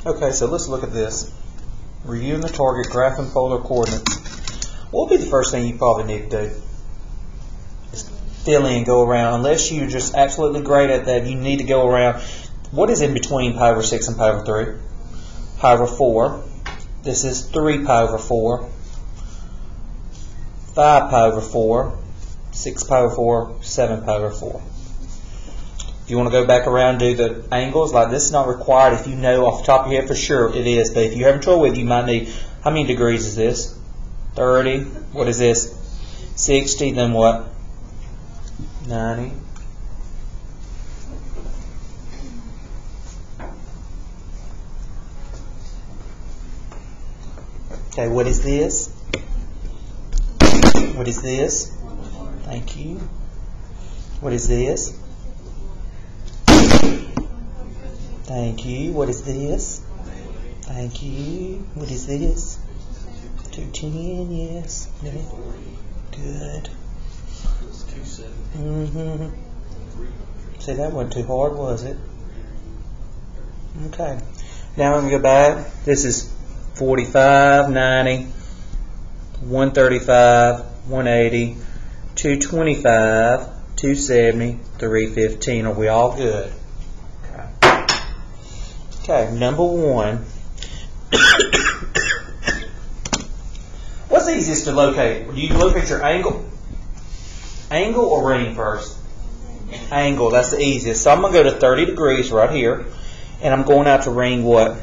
Okay, so let's look at this. Reviewing the target, graphing polar coordinates. What would be the first thing you probably need to do? Just fill in, go around. Unless you're just absolutely great at that, you need to go around. What is in between pi over 6 and pi over 3? Pi over 4. This is 3 pi over 4. 5 pi over 4. 6 pi over 4. 7 pi over 4. If you want to go back around and do the angles, like this is not required if you know off the top of your head for sure it is. But if you're having trouble with it, you might need, how many degrees is this? 30. What is this? 60. Then what? 90. Okay, what is this? What is this? Thank you. What is this? Thank you. What is this? Thank you. What is this? 210, yes. Good. See, that wasn't too hard, was it? Okay. Now I'm going to go back. This is 45, 90, 135, 180, 225, 270, 315. Are we all good? Okay, number 1. What's easiest to locate? Do you locate your angle? Angle or ring first? Angle, that's the easiest. So I'm going to go to 30 degrees right here. And I'm going out to ring what?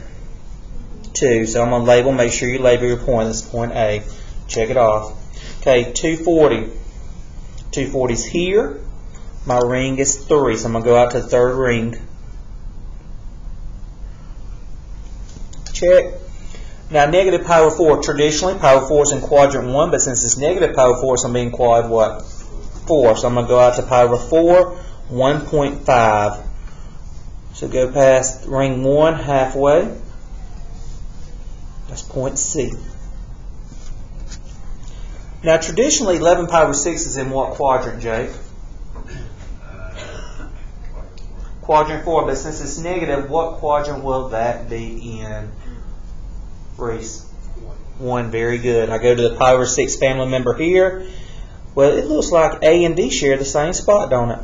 2. So I'm going to label, make sure you label your point. This is point A. Check it off. Okay, 240. 240 is here. My ring is 3. So I'm going to go out to the third ring. Check. Now negative pi over 4. Traditionally, pi over 4 is in quadrant 1, but since it's negative pi over 4, so I'm being quad what? 4. So I'm going to go out to pi over 4, 1.5. So go past ring 1 halfway. That's point C. Now traditionally, 11 pi over 6 is in what quadrant, Jake? Quadrant 4, but since it's negative, what quadrant will that be in? Reese? 1, very good. I go to the pi over 6 family member here. Well, it looks like A and D share the same spot, don't it?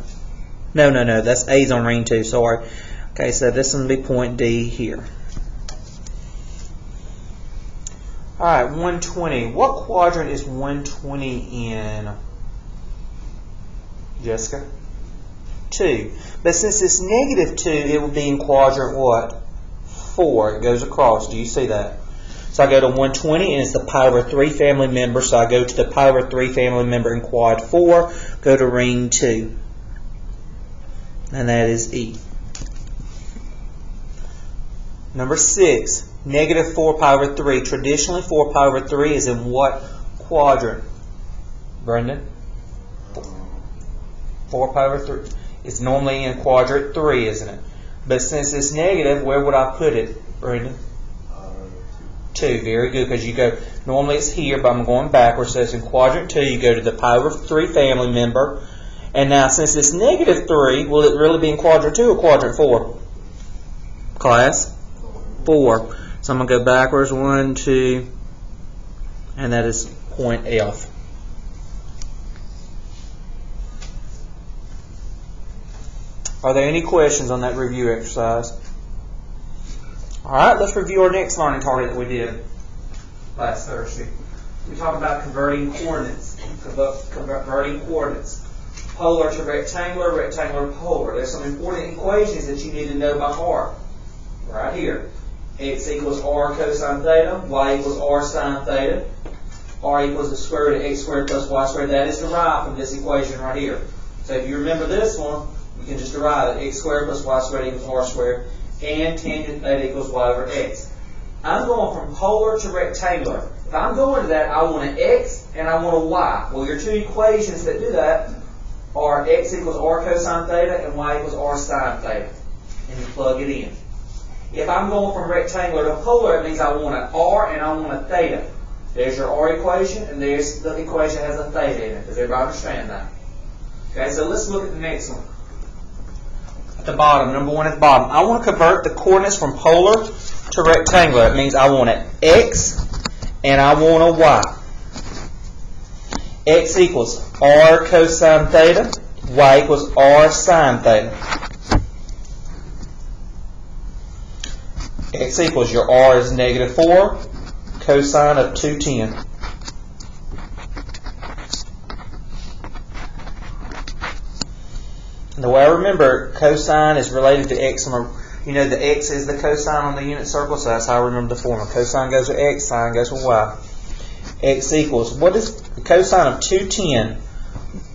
No, that's A's on ring 2, sorry. Okay, so this is going to be point D here. Alright, 120. What quadrant is 120 in? Jessica? 2. But since it's negative 2, it will be in quadrant what? 4. It goes across. Do you see that? So I go to 120 and it's the pi over 3 family member. So I go to the pi over 3 family member in quad 4. Go to ring 2. And that is E. Number 6. Negative 4 pi over 3. Traditionally, 4 pi over 3 is in what quadrant? Brendan? 4 pi over 3. It's normally in quadrant 3, isn't it? But since it's negative, where would I put it, Brendan? 2. Very good, because you go, normally it's here, but I'm going backwards. So it's in quadrant 2. You go to the pi over 3 family member. And now, since it's negative 3, will it really be in quadrant 2 or quadrant 4? Class? 4. So I'm going to go backwards, 1, 2, and that is point F. Are there any questions on that review exercise? Alright, let's review our next learning target that we did last Thursday. We talked about converting coordinates. Converting coordinates. Polar to rectangular, rectangular to polar. There's some important equations that you need to know by heart. Right here. X equals r cosine theta, y equals r sine theta, r equals the square root of x squared plus y squared. That is derived from this equation right here. So if you remember this one, you can just derive it. X squared plus y squared equals r squared, and tangent theta equals y over x. I'm going from polar to rectangular. If I'm going to that, I want an x and I want a y. Well, your two equations that do that are x equals r cosine theta and y equals r sine theta. And you plug it in. If I'm going from rectangular to polar, it means I want an r and I want a theta. There's your r equation, and there's the equation that has a theta in it. Does everybody understand that? Okay, so let's look at the next one. At the bottom, number 1 at the bottom. I want to convert the coordinates from polar to rectangular. It means I want an x and I want a y. X equals r cosine theta. Y equals r sine theta. X equals your r is -4 cosine of 210. The way I remember cosine is related to x. You know the x is the cosine on the unit circle, so that's how I remember the formula. Cosine goes with x, sine goes with y. X equals, what is the cosine of 210?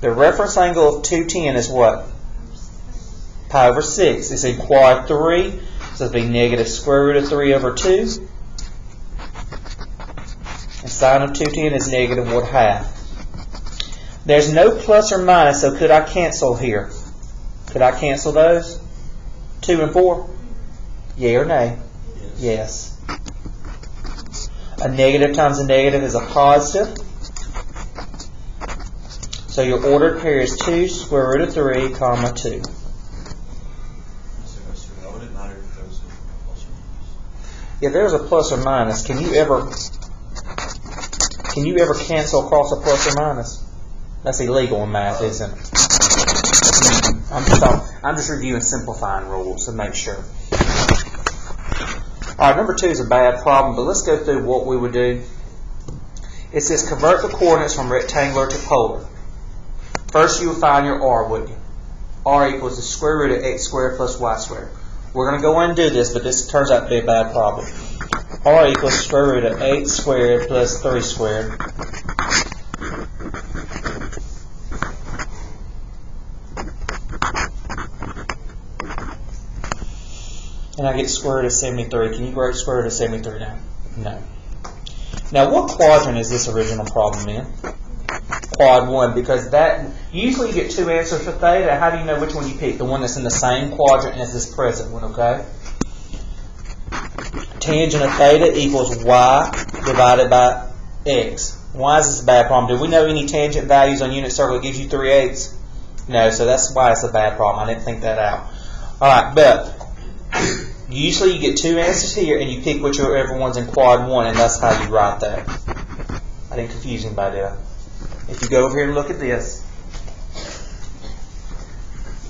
The reference angle of 210 is what? Pi over 6. It's in quad 3, so it'll be -√3/2. And sine of 210 is -1/2. There's no plus or minus, so could I cancel here? Could I cancel those? 2 and 4? Yea or nay? Yes. A negative times a negative is a positive. So your ordered pair is 2 square root of 3, comma 2. If there's a plus or minus, can you ever cancel across a plus or minus? That's illegal in math, isn't it? I'm just reviewing simplifying rules to make sure. Alright, number 2 is a bad problem, but let's go through what we would do. It says convert the coordinates from rectangular to polar. First you would find your r, wouldn't you? R equals the square root of x squared plus y squared. We're going to go in and do this, but this turns out to be a bad problem. R equals square root of 8 squared plus 3 squared. And I get square root of 73. Can you write square root of 73 down? No. Now, what quadrant is this original problem in? Quad 1, because that usually you get 2 answers for theta. How do you know which one you pick? The one that's in the same quadrant as this present one, okay? Tangent of theta equals y divided by x. Why is this a bad problem? Do we know any tangent values on unit circle that gives you 3/8? No, so that's why it's a bad problem. I didn't think that out. Alright, but usually you get 2 answers here and you pick whichever one's in quad 1, and that's how you write that. I didn't confuse anybody, did I? If you go over here and look at this,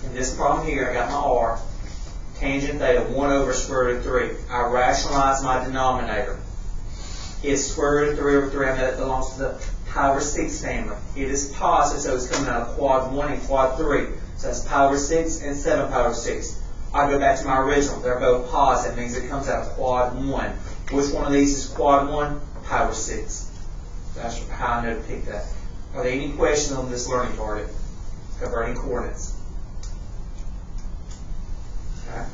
in this problem here, I got my r, tangent theta 1 over square root of 3. I rationalize my denominator. It's square root of 3 over 3. I know that belongs to the pi over 6 family. It is positive, so it's coming out of quad 1 and quad 3. So that's pi over 6 and 7 pi over 6. I go back to my original. They're both positive. That means it comes out of quad 1. Which one of these is quad 1? Pi over 6. That's how I know to pick that. Are there any questions on this learning target? Converting coordinates. Okay.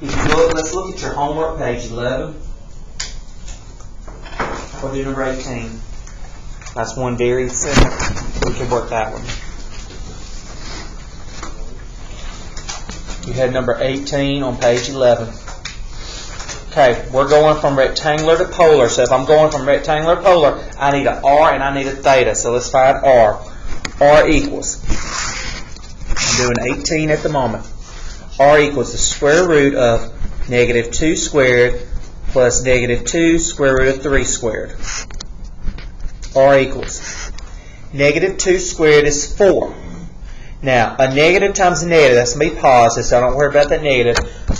If you look, let's look at your homework, page 11. We'll do number 18. That's one very simple. We can work that one. You had number 18 on page 11. Okay, we're going from rectangular to polar. So if I'm going from rectangular to polar, I need an r and I need a theta. So let's find r. R equals, I'm doing 18 at the moment. R equals the square root of -2 squared plus -2 square root of 3 squared. R equals -2 squared is 4. Now, a negative times a negative, that's going to be positive, so don't worry about that negative.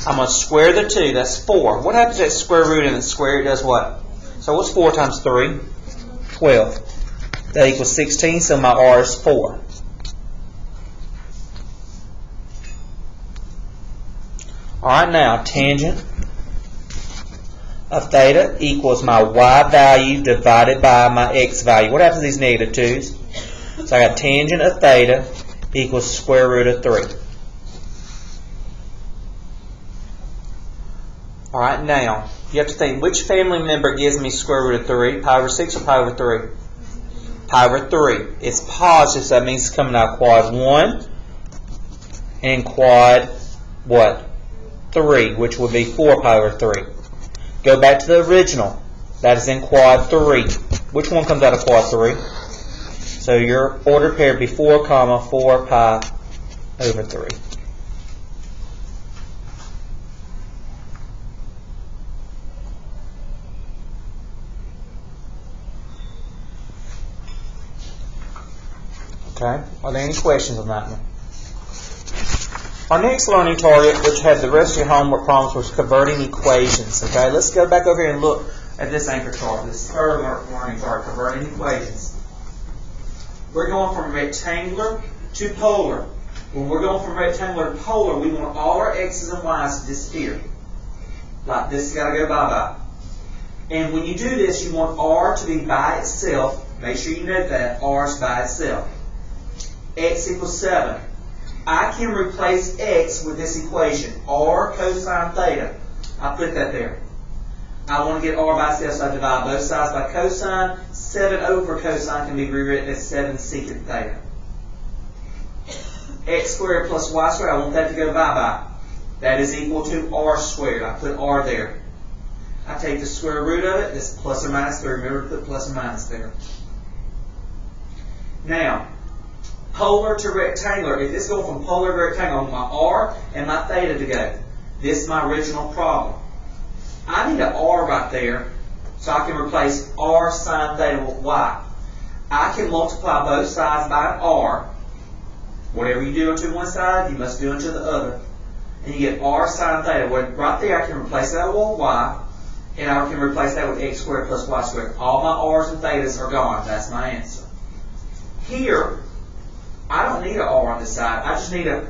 I'm going to square the 2, that's 4. What happens at square root and the square? It does what? So what's 4 times 3? 12. That equals 16, so my r is 4. Alright, now, tangent of theta equals my y value divided by my x value. What happens to these negative 2's? So I got tangent of theta equals square root of 3. Alright, now, you have to think, which family member gives me square root of 3? Pi over 6 or pi over 3? Pi over 3. It's positive, so that means it's coming out quad 1 and quad, what? 3, which would be 4 pi over 3. Go back to the original. That is in quad 3. Which one comes out of quad 3? So your ordered pair would be 4 pi over 3. Okay, are there any questions on that one? Our next learning target, which had the rest of your homework problems, was converting equations. Okay, let's go back over here and look at this anchor chart, this third learning target, converting equations. We're going from rectangular to polar. When we're going from rectangular to polar, we want all our x's and y's to disappear. Like this has got to go bye-bye. And when you do this, you want r to be by itself. Make sure you note that r is by itself. X equals 7. I can replace x with this equation, r cosine theta. I put that there. I want to get r by itself, so I divide both sides by cosine. 7 over cosine can be rewritten as 7 secant theta. X squared plus y squared, I want that to go bye-bye. That is equal to r squared. I put r there. I take the square root of it. It's plus or minus 3. Remember to put plus or minus there. Now, polar to rectangular. If this goes from polar to rectangular, I want my r and my theta to go. This is my original problem. I need an r right there, so I can replace r sine theta with y. I can multiply both sides by an r. Whatever you do unto one side, you must do unto the other. And you get r sine theta. Right there, I can replace that with y, and I can replace that with x squared plus y squared. All my r's and thetas are gone. That's my answer. Here, I don't need an r on this side. I just need a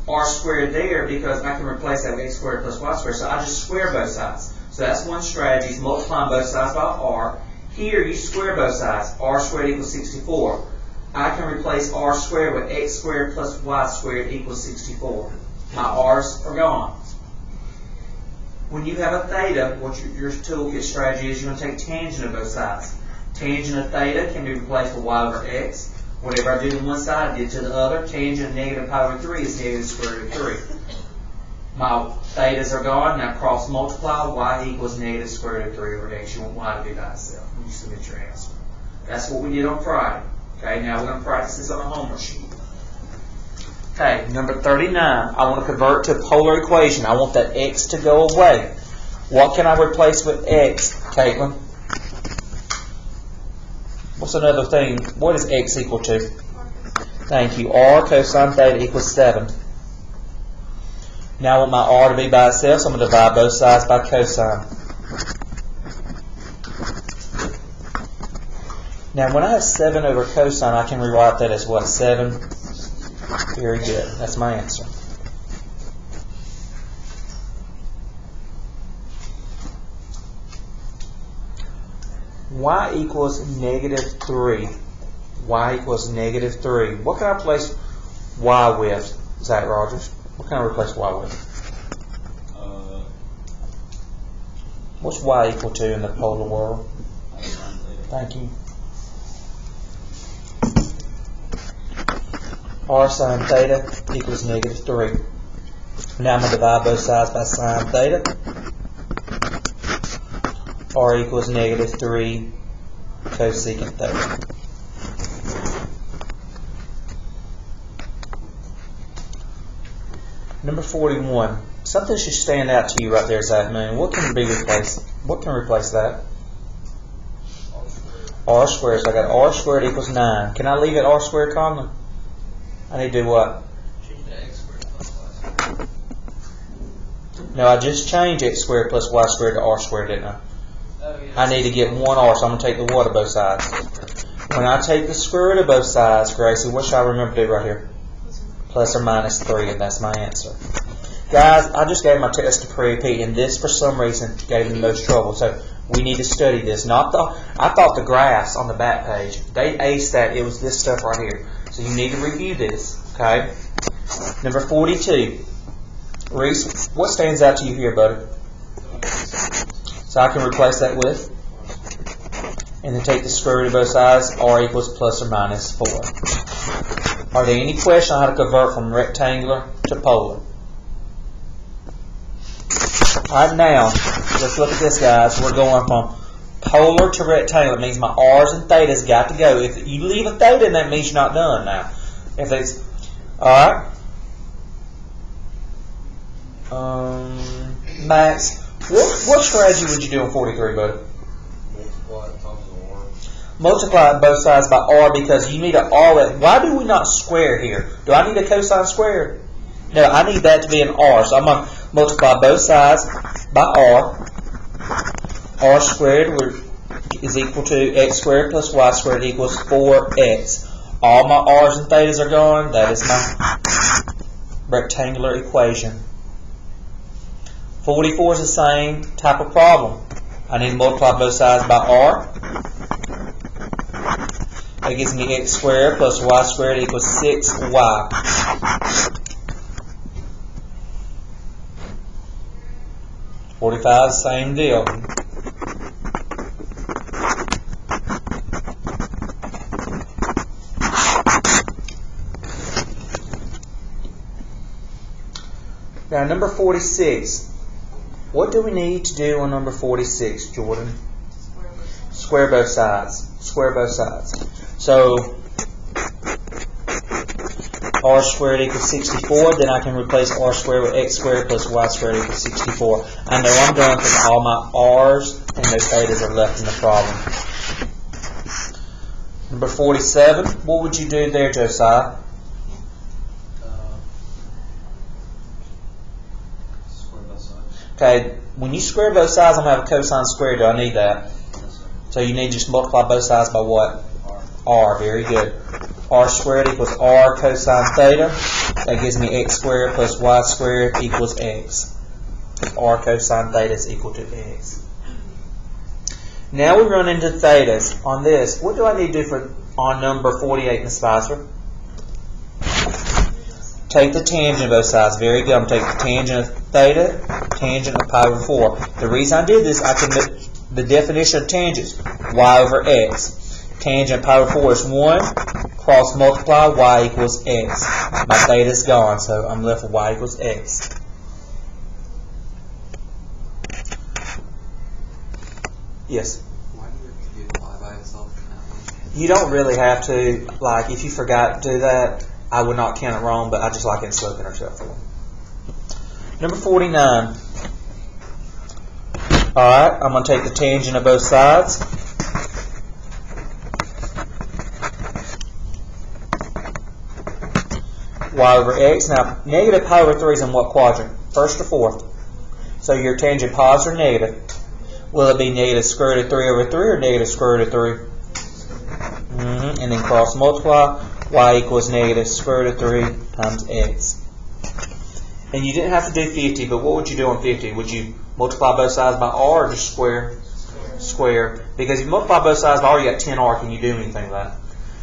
r squared there because I can replace that with x squared plus y squared. So I just square both sides. So that's one strategy, is multiplying both sides by r. Here, you square both sides. R squared equals 64. I can replace r squared with x squared plus y squared equals 64. My r's are gone. When you have a theta, what your toolkit strategy is, you're going to take tangent of both sides. Tangent of theta can be replaced with y over x. Whatever I did on one side, I did to the other. Tangent of negative pi over 3 is negative square root of 3. My thetas are gone. Now cross multiply. Y equals negative square root of 3 over x. You want y to be by itself. You submit your answer. That's what we did on Friday. Okay, now we're going to practice this on a homework sheet. Okay, number 39. I want to convert to a polar equation. I want that x to go away. What can I replace with x, Caitlin? What's another thing? What is x equal to? Thank you. R cosine theta equals 7. Now I want my r to be by itself, so I'm going to divide both sides by cosine. Now when I have 7 over cosine, I can rewrite that as what? 7? Very good. That's my answer. Y equals negative 3. Y equals negative 3. What can I replace y with, Zach Rogers? What can I replace y with? What's y equal to in the polar world? Thank you. R sine theta equals negative 3. Now I'm going to divide both sides by sine theta. R equals negative 3 cosecant theta. Number 41. Something should stand out to you right there, Zach Moon. What can be replaced? What can replace that? R squared. So I got R squared equals 9. Can I leave it R squared, Conlon? I need to do what? Change to x squared plus y squared. No, I just changed x squared plus y squared to r squared, didn't I? Oh, yeah. I need to get one r, so I'm going to take the what of both sides. When I take the square root of both sides, Gracie, what should I remember to do right here? Plus or minus 3, and that's my answer. Guys, I just gave my test to pre-repeat, and this, for some reason, gave me the most trouble. So we need to study this. I thought the graphs on the back page, they aced that. It was this stuff right here. So you need to review this, okay? Number 42. Reese, what stands out to you here, buddy? So I can replace that with, and then take the square root of both sides. R equals plus or minus 4. Are there any questions on how to convert from rectangular to polar? All right, now, let's look at this, guys. We're going from polar to rectangular. It means my r's and thetas got to go. If you leave a theta in, that means you're not done now. If it's, all right. Max, what strategy would you do on 43, buddy? Multiply times the r. multiply both sides by r because you need an r. Why do we not square here? Do I need a cosine square? No, I need that to be an r. So I'm going to multiply both sides by r. R squared is equal to x squared plus y squared equals 4x. All my r's and thetas are gone. That is my rectangular equation. 44 is the same type of problem. I need to multiply both sides by r. That gives me x squared plus y squared equals 6y. Same deal. Now, number 46. What do we need to do on number 46, Jordan? Square both sides. Square both sides. So, r squared equals 64. Then I can replace r squared with x squared plus y squared equals 64. I know I'm done because all my r's and those thetas are left in the problem. Number 47. What would you do there, Josiah? Okay, when you square both sides, I'm going to have a cosine square. Do I need that? So you need to just multiply both sides by what? R. Very good. R squared equals R cosine theta. That gives me x squared plus y squared equals x. R cosine theta is equal to x. Now we run into thetas. On this, what do I need to do on number 48, Ms. Spicer? Take the tangent of both sides. Very good. I'm going to take the tangent of theta, tangent of pi over 4. The reason I did this, I can the definition of tangents, y over x. Tangent of pi over 4 is 1. Cross multiply, y equals x. My theta is gone, so I'm left with y equals x. Yes? Why do you have to do y by itself? You don't really have to. Like, if you forgot to do that, I would not count it wrong, but I just like it in slope intercept form. Number 49. Alright, I'm going to take the tangent of both sides. Y over x. Now, negative pi over 3 is in what quadrant? First or fourth? So your tangent positive or negative? Will it be negative square root of 3 over 3 or negative square root of 3? And then cross multiply. Y equals negative square root of 3 times x. And you didn't have to do 50, but what would you do on 50? Would you multiply both sides by r or just square? Square. Because if you multiply both sides by r, you got 10r. Can you do anything with that?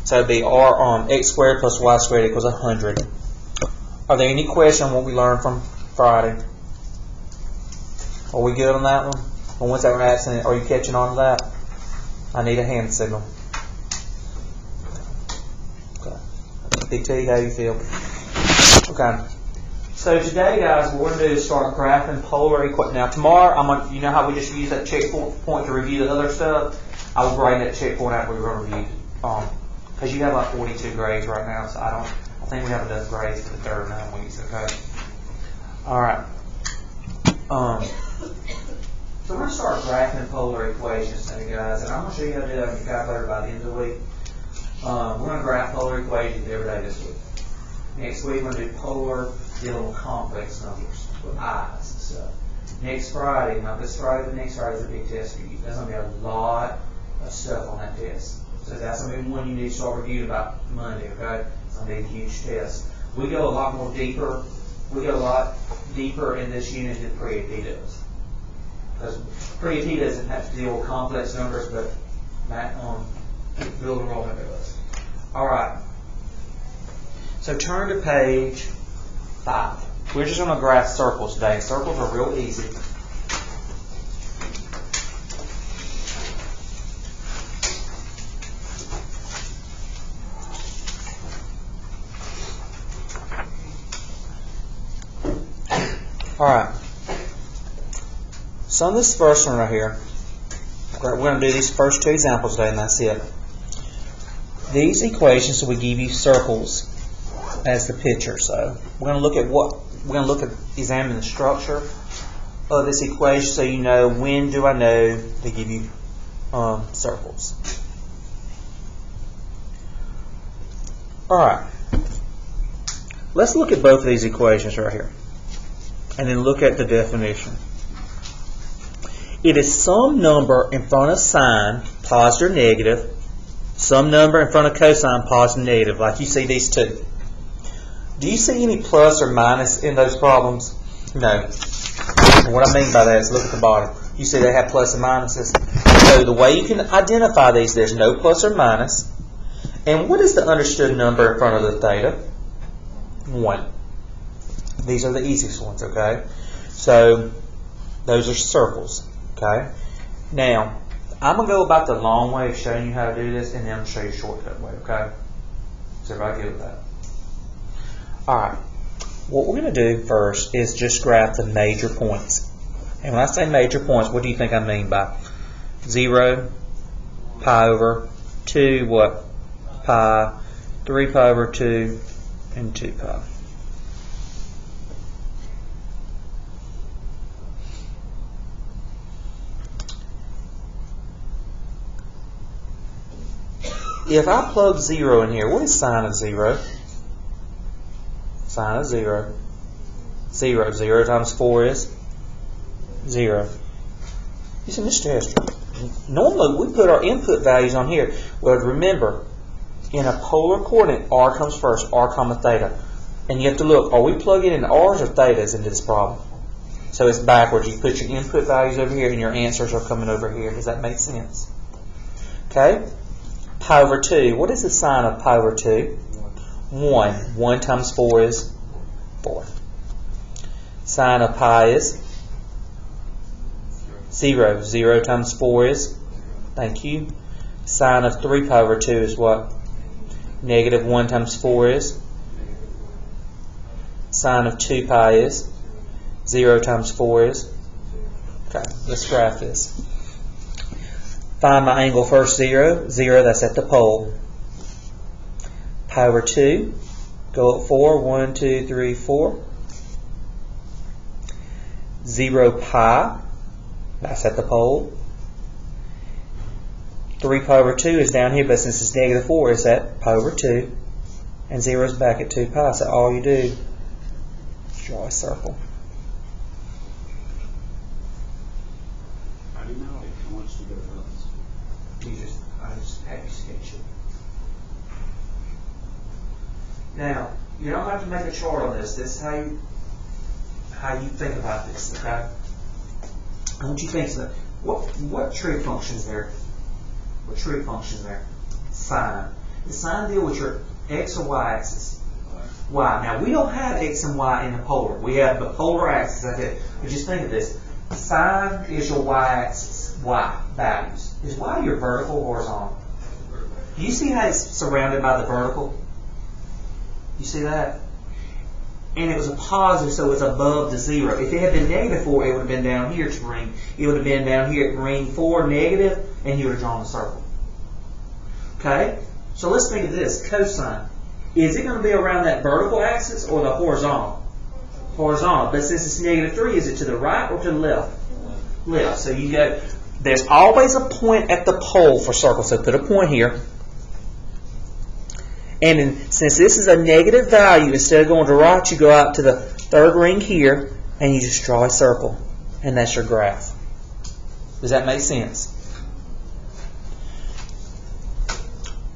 So it would be r x squared plus y squared equals 100. Are there any questions on what we learned from Friday? Are we good on that one? When was that absent? Are you catching on to that? I need a hand signal. Okay. Big T, how do you feel? Okay. So today, guys, what we're going to do is start graphing polar equations. Now tomorrow, you know how we just use that checkpoint to review the other stuff? I will grade that checkpoint after we're going to review because you have like 42 grades right now, so I think we have enough grades for the third 9 weeks, okay? Alright. So we're going to start graphing polar equations today, guys, and I'm going to show you how to do that on your calculator by the end of the week. We're going to graph polar equations every day this week. Next week, we're going to do polar dealing with complex numbers with i's and stuff. Next Friday, not this Friday, but next Friday is a big test for you. There's going to be a lot of stuff on that test. So that's going to be one you need to start reviewing about Monday, okay? It's going to be a huge test. We go a lot more deeper. We go a lot deeper in this unit than pre-AP does. Because pre-AP doesn't have to deal with complex numbers, but build enrollment does. All right. So turn to page 5. We're just going to graph circles today. Circles are real easy. Alright. So on this first one right here, we're going to do these first 2 examples today, and that's it. These equations will give you circles as the picture. So we're going to examine the structure of this equation, so you know when do I know to give you circles. Alright. Let's look at both of these equations right here. And then look at the definition. It is some number in front of sine, positive or negative, some number in front of cosine, positive or negative, like you see these two. Do you see any plus or minus in those problems? No. And what I mean by that is look at the bottom. You see they have plus and minuses. So the way you can identify these, there's no plus or minus. And what is the understood number in front of the theta? 1. These are the easiest ones, okay? So those are circles, okay? Now, I'm going to go about the long way of showing you how to do this, and then I'm going to show you a shortcut way, okay? So everybody good with that? Alright, what we're going to do first is just graph the major points. And when I say major points, what do you think I mean by 0, pi over 2, what? Pi, 3 pi over 2, and 2 pi. If I plug 0 in here, what is sine of 0? Sine of 0. 0. 0 times 4 is 0. You see, Mr. Hester, normally we put our input values on here. Well, remember, in a polar coordinate, r comes first, r comma theta. And you have to look, are we plugging in r's or thetas into this problem? So it's backwards. You put your input values over here and your answers are coming over here. Does that make sense? Okay? Pi over 2. What is the sine of pi over 2? 1. 1 times 4 is 4. Sine of pi is 0. 0 times 4 is, thank you. Sine of 3 pi over 2 is what? Negative 1 times 4 is. Sine of 2 pi is. 0 times 4 is. Okay, let's graph this. Find my angle first, 0. 0, that's at the pole. Pi over 2. Go up 4. 1, 2, 3, 4. 0 pi. That's at the pole. 3 pi over 2 is down here, but since it's negative 4, it's at pi over 2. And 0 is back at 2 pi. So all you do is draw a circle. How do you know how much to go to? I just have you sketch it. Now, you don't have to make a chart on this. This is how you think about this, okay? I want you to think of what trig function is there? What trig function is there? Sine. The sine deal with your x or y axis. Y. Now, we don't have x and y in the polar. We have the polar axis like that. But just think of this. Sine is your y-axis, y values. Is y your vertical or horizontal? Do you see how it's surrounded by the vertical? You see that? And it was a positive, so it's above the 0. If it had been negative 4, it would have been down here to ring. It would have been down here at ring 4, negative, and you would have drawn a circle. Okay? So let's think of this. Cosine. Is it going to be around that vertical axis or the horizontal? Horizontal. But since it's negative 3, is it to the right or to the left? Left. So you go, there's always a point at the pole for circles. So put a point here. And then, since this is a negative value, instead of going to the right, you go out to the third ring here, and you just draw a circle. And that's your graph. Does that make sense?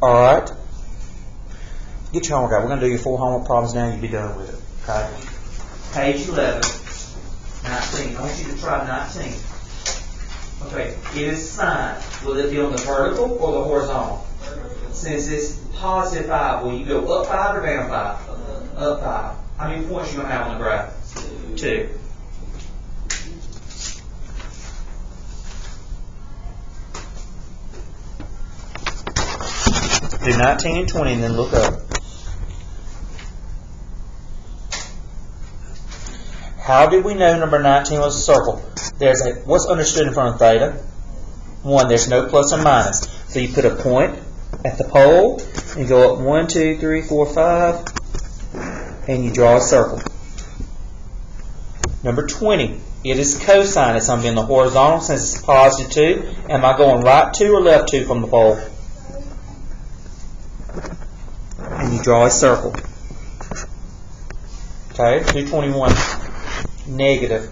Alright. Get your homework out. We're going to do your 4 homework problems now, and you'll be done with it. Okay? Page 11. 19. I want you to try 19. Okay. It is sine. Will it be on the vertical or the horizontal? Since it's positive 5, will you go up 5 or down 5? Up 5. How many points are you going to have on the graph? 2. Do 19 and 20 and then look up. How did we know number 19 was a circle? There's a, what's understood in front of theta? 1. There's no plus or minus. So you put a point at the pole and go up 1, 2, 3, 4, 5, and you draw a circle. Number 20. It is cosine. It's going to be in the horizontal since it's positive 2. Am I going right 2 or left 2 from the pole? And You draw a circle. Okay, 221 negative.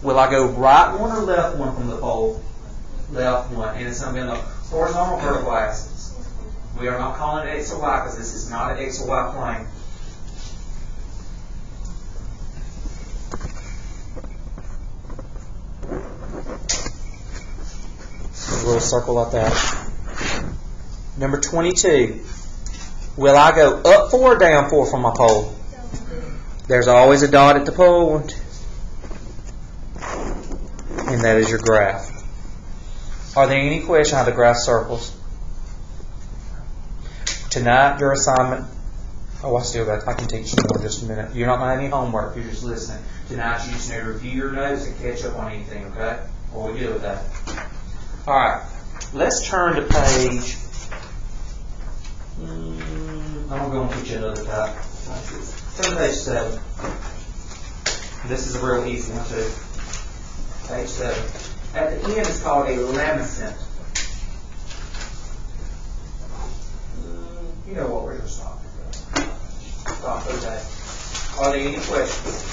Will I go right one or left one from the pole? Left one. And it's going to be on the horizontal vertical axis. We are not calling it X or Y because this is not an X or Y plane. A little circle like that. Number 22. Will I go up 4 or down 4 from my pole? There's always a dot at the pole. And that is your graph. Are there any questions how to graph circles? Tonight, your assignment. Oh, I can teach you more in just a minute. You're not going to have any homework. You're just listening. Tonight, you just need to review your notes and catch up on anything, okay? What we do with that. All right. Let's turn to page. I'm going to teach you another type. Turn to page 7. This is a real easy one, too. Page 7. At the end, it's called a lemniscent. You know what we're going to stop. Stop with that. Are there any questions?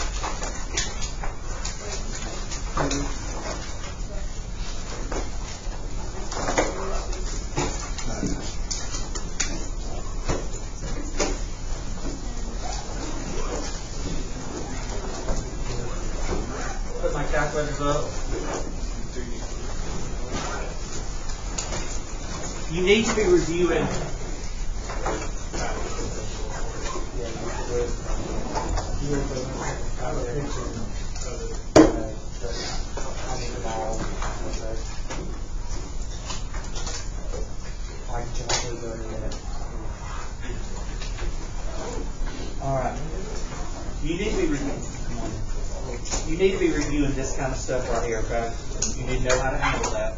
Put my calculators up. You need to be reviewing. All right. You need to be reviewing. You need to be reviewing this kind of stuff right here, okay? You need to know how to handle that.